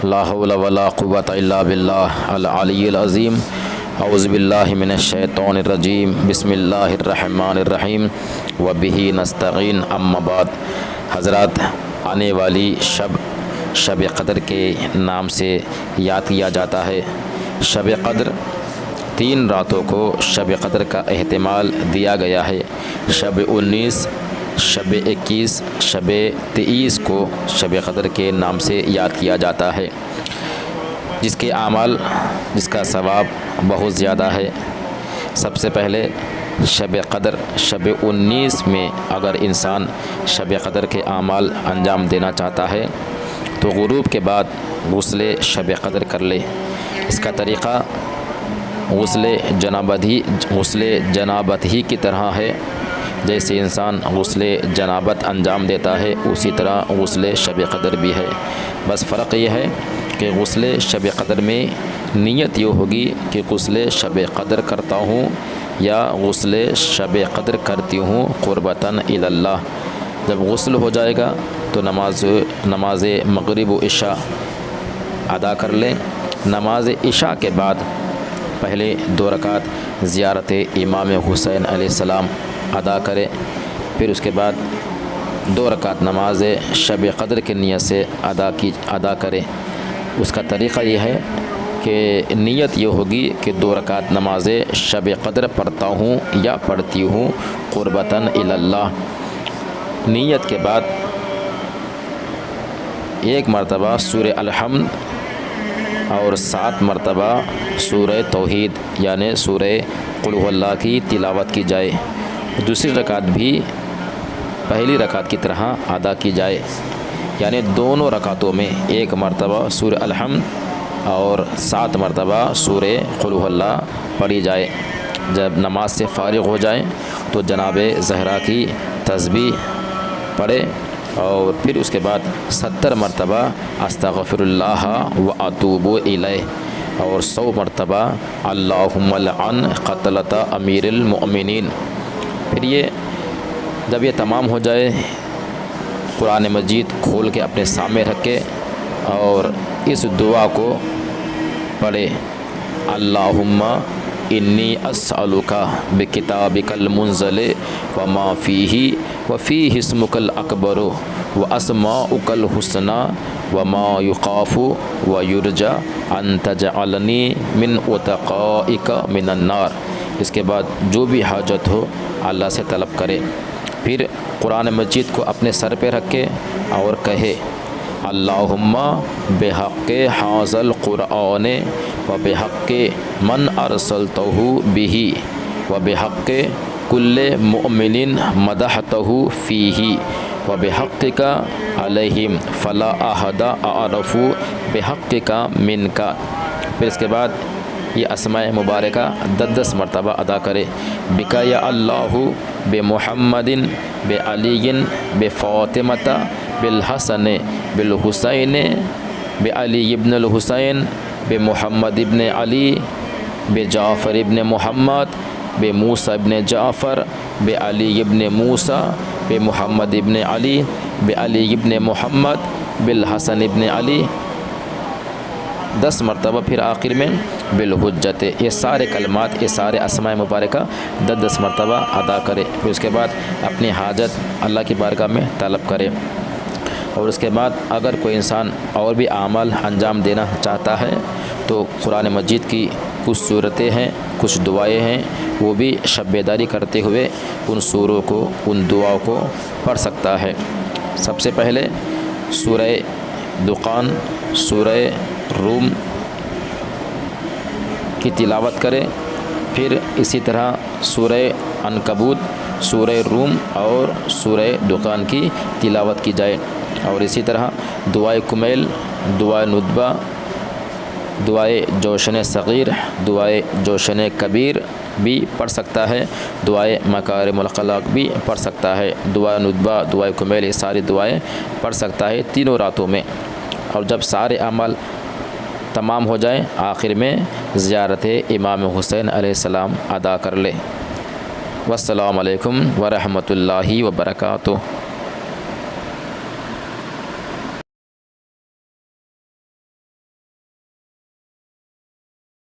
لا حول ولا قوة الا باللہ العلی العظیم۔ اعوذ باللہ من الشیطان الرجیم، بسم اللہ الرحمن الرحیم، وبہ نستعین، اما بعد۔ حضرات، آنے والی شب قدر کے نام سے یاد کیا جاتا ہے۔ شب قدر 3 راتوں کو شب قدر کا احتمال دیا گیا ہے۔ شب 19، شب 21، شب 23 کو شب قدر کے نام سے یاد کیا جاتا ہے، جس کے اعمال، جس کا ثواب بہت زیادہ ہے۔ سب سے پہلے شب قدر، شب 19 میں اگر انسان شب قدر کے اعمال انجام دینا چاہتا ہے تو غروب کے بعد غسل شب قدر کر لے۔ اس کا طریقہ غسل جنابت ہی کی طرح ہے۔ جیسے انسان غسل جنابت انجام دیتا ہے اسی طرح غسل شب قدر بھی ہے، بس فرق یہ ہے کہ غسل شب قدر میں نیت یہ ہوگی کہ غسل شب قدر کرتا ہوں یا غسل شب قدر کرتی ہوں قربتاً الی اللہ۔ جب غسل ہو جائے گا تو نماز مغرب و عشاء ادا کر لیں۔ نماز عشاء کے بعد پہلے 2 رکعت زیارت امام حسین علیہ السلام ادا کرے، پھر اس کے بعد 2 رکعت نماز شب قدر کی نیت سے ادا کرے۔ اس کا طریقہ یہ ہے کہ نیت یہ ہوگی کہ 2 رکعت نماز شب قدر پڑھتا ہوں یا پڑھتی ہوں قربتاً الی اللہ۔ نیت کے بعد 1 مرتبہ سورہ الحمد اور 7 مرتبہ سورہ توحید یعنی سورہ قل هو اللہ کی تلاوت کی جائے۔ دوسری رکعت بھی پہلی رکعت کی طرح ادا کی جائے، یعنی دونوں رکعتوں میں 1 مرتبہ سورہ الحمد اور 7 مرتبہ سورہ قل هو اللہ پڑھی جائے۔ جب نماز سے فارغ ہو جائیں تو جناب زہرا کی تسبیح پڑھے اور پھر اس کے بعد 70 مرتبہ استغفر اللہ و اتوب الیہ اور 100 مرتبہ اللہم لعن قتلۃ امیر المؤمنین۔ پھر جب یہ تمام ہو جائے، قرآن مجید کھول کے اپنے سامنے رکھے اور اس دعا کو پڑھے، اللہم انی اسألک بکتابک المنزل وما فیہ وفیہ اسمک الاکبر واسماؤک الحسنی وما یخاف ویرجی ان تجعلنی من اتقائک من النار۔ اس کے بعد جو بھی حاجت ہو اللہ سے طلب کرے، پھر قرآن مجید کو اپنے سر پہ رکھے اور کہے اللہم بحق ھذا القرآن و بحق من ارسلتہ بہ و بحق کل مؤمن مدحتہ فیہ و بحقک علیہم فلا احد اعرف بحقک منک۔ پھر اس کے بعد یہ اسماء مبارکہ 10 مرتبہ ادا کرے، بکا یا اللہ بمحمد بعلی بفاطمۃ بالحسن بالحسین بعلی ابن الحسین بمحمد ابن علی بجعفر ابن محمد بموسیٰ ابن جعفر بعلی ابن موسیٰ بمحمد ابن علی بعلی ابن محمد بالحسن ابن علی 10 مرتبہ، پھر آخر میں بالحجت۔ یہ سارے کلمات، یہ سارے اسماء مبارکہ 10 مرتبہ ادا کرے، پھر اس کے بعد اپنی حاجت اللہ کی بارگاہ میں طلب کرے۔ اور اس کے بعد اگر کوئی انسان اور بھی اعمال انجام دینا چاہتا ہے تو قرآن مجید کی کچھ صورتیں ہیں، کچھ دعائیں ہیں، وہ بھی شب بیداری کرتے ہوئے ان سوروں کو، ان دعاؤں کو پڑھ سکتا ہے۔ سب سے پہلے سورہ دخان، سورہ روم کی تلاوت کرے، پھر اسی طرح سورہ عنکبوت، سورہ روم اور سورہ دخان کی تلاوت کی جائے، اور اسی طرح دعائے کمیل، دعائے ندبہ، دعائے جوشن صغیر، دعائے جوشن کبیر بھی پڑھ سکتا ہے، دعائے مکارم الاخلاق بھی پڑھ سکتا ہے، دعائے ندبہ، دعائے کمیل، یہ ساری دعائیں پڑھ سکتا ہے 3 راتوں میں۔ اور جب سارے اعمال تمام ہو جائیں آخر میں زیارت امام حسین علیہ السلام ادا کر لے۔ والسلام علیکم ورحمۃ اللہ وبرکاتہ۔